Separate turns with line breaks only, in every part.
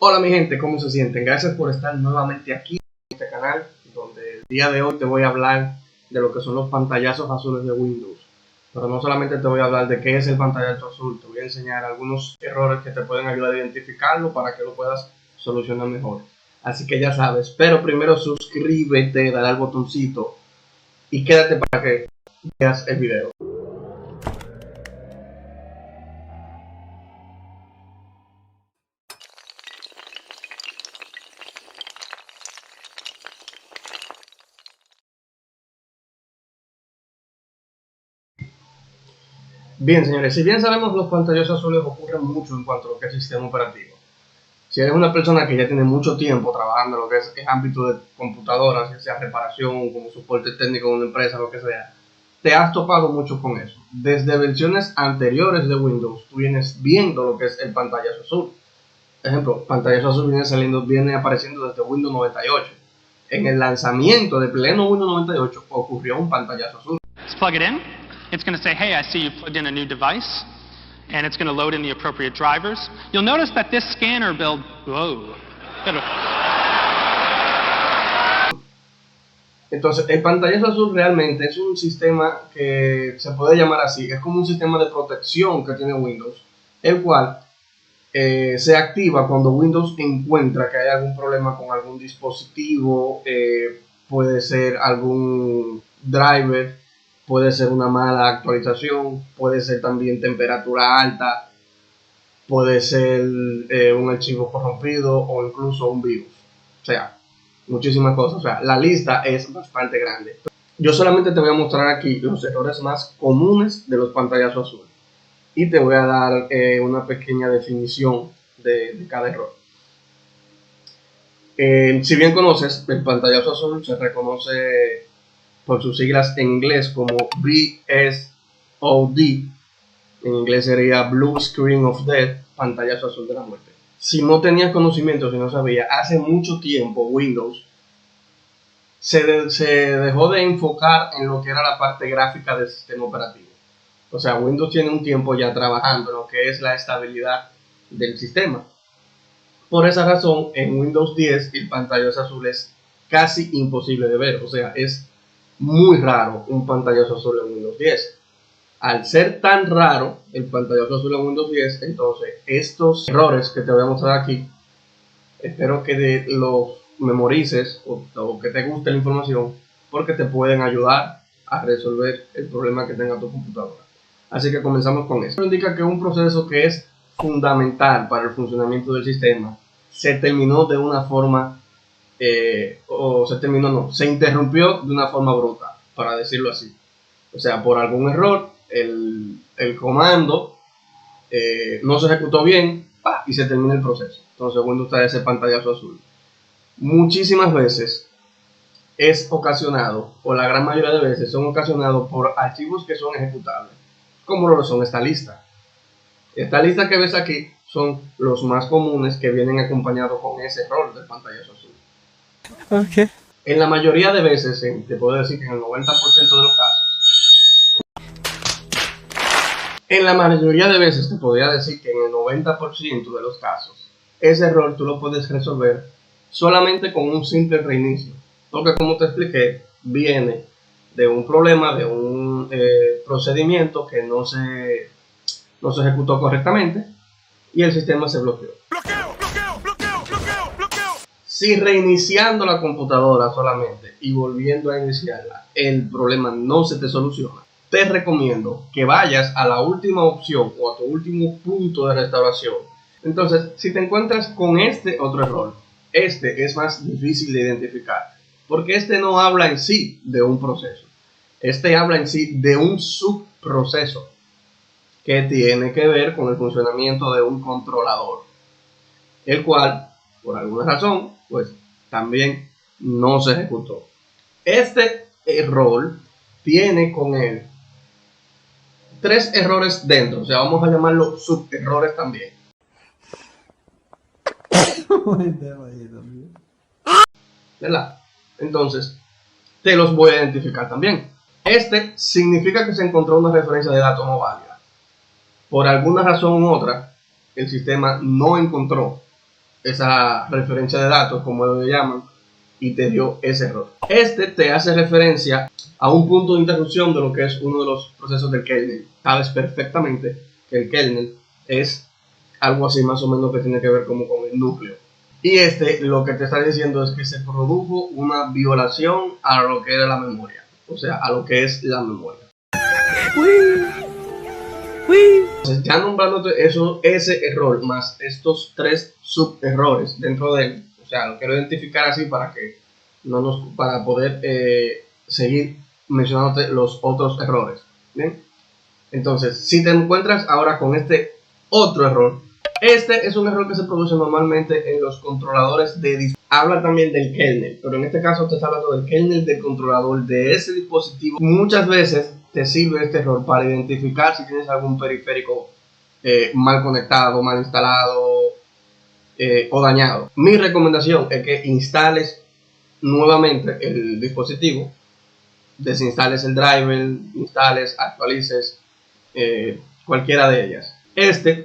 Hola mi gente, ¿cómo se sienten? Gracias por estar nuevamente aquí en este canal, donde el día de hoy te voy a hablar de lo que son los pantallazos azules de Windows. Pero no solamente te voy a hablar de qué es el pantallazo azul, te voy a enseñar algunos errores que te pueden ayudar a identificarlo para que lo puedas solucionar mejor. Así que ya sabes, pero primero suscríbete, dale al botoncito y quédate para que veas el video. Bien, señores, si bien sabemos los pantallazos azules ocurren mucho en cuanto a lo que es el sistema operativo. Si eres una persona que ya tiene mucho tiempo trabajando en lo que es el ámbito de computadoras, ya sea reparación, como soporte técnico en una empresa, lo que sea, te has topado mucho con eso. Desde versiones anteriores de Windows, tú vienes viendo lo que es el pantallazo azul. Por ejemplo, pantallazo azul viene apareciendo desde Windows 98. En el lanzamiento de pleno Windows 98 ocurrió un pantallazo azul.
Let's plug it in. It's going to say, hey, I see you plugged in a new device. And it's going to load in the appropriate drivers. You'll notice that this scanner build, whoa.
Entonces, el pantallazo azul realmente es un sistema que se puede llamar así, es como un sistema de protección que tiene Windows, el cual se activa cuando Windows encuentra que hay algún problema con algún dispositivo, puede ser algún driver, puede ser una mala actualización, puede ser también temperatura alta, puede ser un archivo corrompido o incluso un virus. O sea, muchísimas cosas. O sea, la lista es bastante grande. Yo solamente te voy a mostrar aquí los errores más comunes de los pantallazos azules. Y te voy a dar una pequeña definición de cada error. Si bien conoces, el pantallazo azul se reconoce por sus siglas en inglés como BSOD. En inglés sería Blue Screen of Death, pantallazo azul de la muerte. Si no tenías conocimiento, si no sabías, hace mucho tiempo Windows se dejó de enfocar en lo que era la parte gráfica del sistema operativo. O sea, Windows tiene un tiempo ya trabajando en lo que es la estabilidad del sistema. Por esa razón, en Windows 10 el pantallazo azul es casi imposible de ver. O sea, es muy raro un pantallazo azul en Windows 10. Al ser tan raro el pantallazo azul en Windows 10, entonces estos errores que te voy a mostrar aquí, espero que los memorices o que te guste la información, porque te pueden ayudar a resolver el problema que tenga tu computadora. Así que comenzamos con esto. Esto indica que un proceso que es fundamental para el funcionamiento del sistema se terminó de una forma, se interrumpió de una forma bruta, para decirlo así. O sea, por algún error, el comando no se ejecutó bien y se termina el proceso. Entonces Windows trae ese pantallazo azul. Muchísimas veces es ocasionado, o la gran mayoría de veces son ocasionados por archivos que son ejecutables, como lo son esta lista. Esta lista que ves aquí son los más comunes que vienen acompañados con ese error del pantallazo azul.
Okay.
En la mayoría de veces, te puedo decir que en el 90% de los casos, en la mayoría de veces te podría decir que en el 90% de los casos, ese error tú lo puedes resolver solamente con un simple reinicio. Porque como te expliqué, viene de un problema, de un procedimiento que no se ejecutó correctamente y el sistema se bloqueó. Si reiniciando la computadora solamente y volviendo a iniciarla, el problema no se te soluciona, te recomiendo que vayas a la última opción o a tu último punto de restauración. Entonces, si te encuentras con este otro error, este es más difícil de identificar, porque este no habla en sí de un proceso, este habla en sí de un subproceso que tiene que ver con el funcionamiento de un controlador, el cual, por alguna razón, pues también no se ejecutó. Este error tiene con él 3 errores dentro, o sea, vamos a llamarlo suberrores también. ¿Verdad? Entonces, te los voy a identificar también. Este significa que se encontró una referencia de datos no válida. Por alguna razón u otra, el sistema no encontró esa referencia de datos, como lo llaman, y te dio ese error. Este te hace referencia a un punto de interrupción de lo que es uno de los procesos del kernel. Sabes perfectamente que el kernel es algo así más o menos que tiene que ver como con el núcleo. Y lo que te está diciendo es que se produjo una violación a lo que era la memoria, o sea, a lo que es la memoria. Entonces, ya nombrándote ese error más estos 3 suberrores dentro de él, o sea, lo quiero identificar así para poder seguir mencionándote los otros errores. Bien, entonces, si te encuentras ahora con este otro error, este es un error que se produce normalmente en los controladores de dispositivo. Habla también del kernel, pero en este caso te está hablando del kernel del controlador de ese dispositivo. Muchas veces te sirve este error para identificar si tienes algún periférico mal conectado, mal instalado o dañado. Mi recomendación es que instales nuevamente el dispositivo, desinstales el driver, instales, actualices cualquiera de ellas.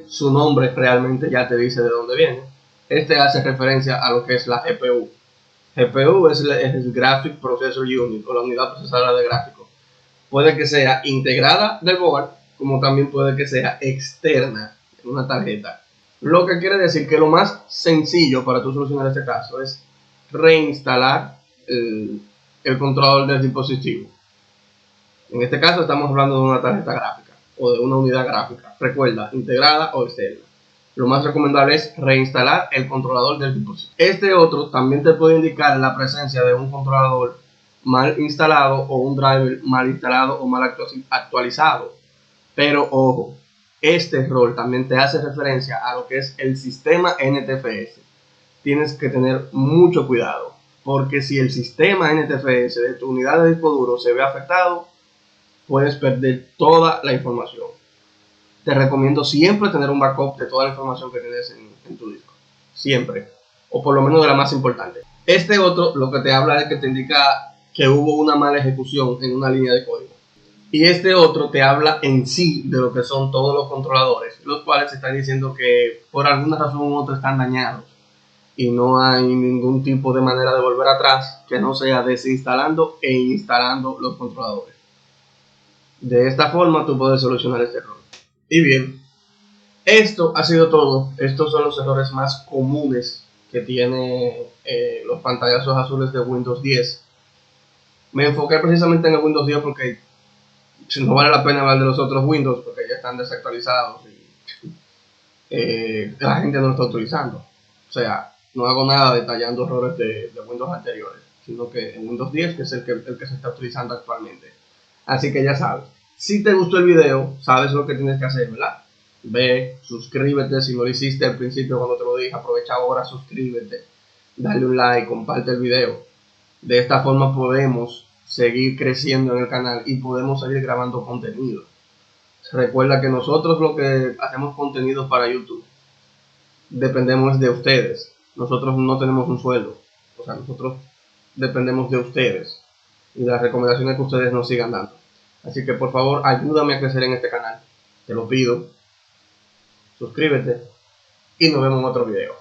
Su nombre realmente ya te dice de dónde viene. Hace referencia a lo que es la GPU. GPU es el Graphic Processor Unit, o la unidad procesadora de gráficos. Puede que sea integrada del board, como también puede que sea externa en una tarjeta. Lo que quiere decir que lo más sencillo para tú solucionar este caso es reinstalar el controlador del dispositivo. En este caso estamos hablando de una tarjeta gráfica o de una unidad gráfica. Recuerda, integrada o externa. Lo más recomendable es reinstalar el controlador del dispositivo. Otro también te puede indicar la presencia de un controlador mal instalado o un driver mal instalado o mal actualizado. Pero ojo, este error también te hace referencia a lo que es el sistema NTFS. Tienes que tener mucho cuidado, porque si el sistema NTFS de tu unidad de disco duro se ve afectado, puedes perder toda la información. Te recomiendo siempre tener un backup de toda la información que tienes en tu disco. Siempre. O por lo menos de la más importante. Otro lo que te habla es que te indica que hubo una mala ejecución en una línea de código. Y otro te habla en sí de lo que son todos los controladores, los cuales están diciendo que por alguna razón u otra están dañados. Y no hay ningún tipo de manera de volver atrás que no sea desinstalando e instalando los controladores. De esta forma tú puedes solucionar este error. Y bien, esto ha sido todo. Estos son los errores más comunes que tiene los pantallazos azules de Windows 10. Me enfoqué precisamente en el Windows 10 porque no vale la pena hablar de los otros Windows porque ya están desactualizados y la gente no lo está utilizando. O sea, no hago nada detallando errores de Windows anteriores, sino que en Windows 10, que es el que se está utilizando actualmente. Así que ya sabes, si te gustó el video, sabes lo que tienes que hacer, ¿verdad? Ve, suscríbete si no lo hiciste al principio cuando te lo dije, aprovecha ahora, suscríbete, dale un like, comparte el video. De esta forma podemos seguir creciendo en el canal y podemos seguir grabando contenido. Recuerda que nosotros lo que hacemos contenido para YouTube dependemos de ustedes. Nosotros no tenemos un sueldo, o sea, nosotros dependemos de ustedes y de las recomendaciones que ustedes nos sigan dando. Así que por favor ayúdame a crecer en este canal, te lo pido. Suscríbete y nos vemos en otro video.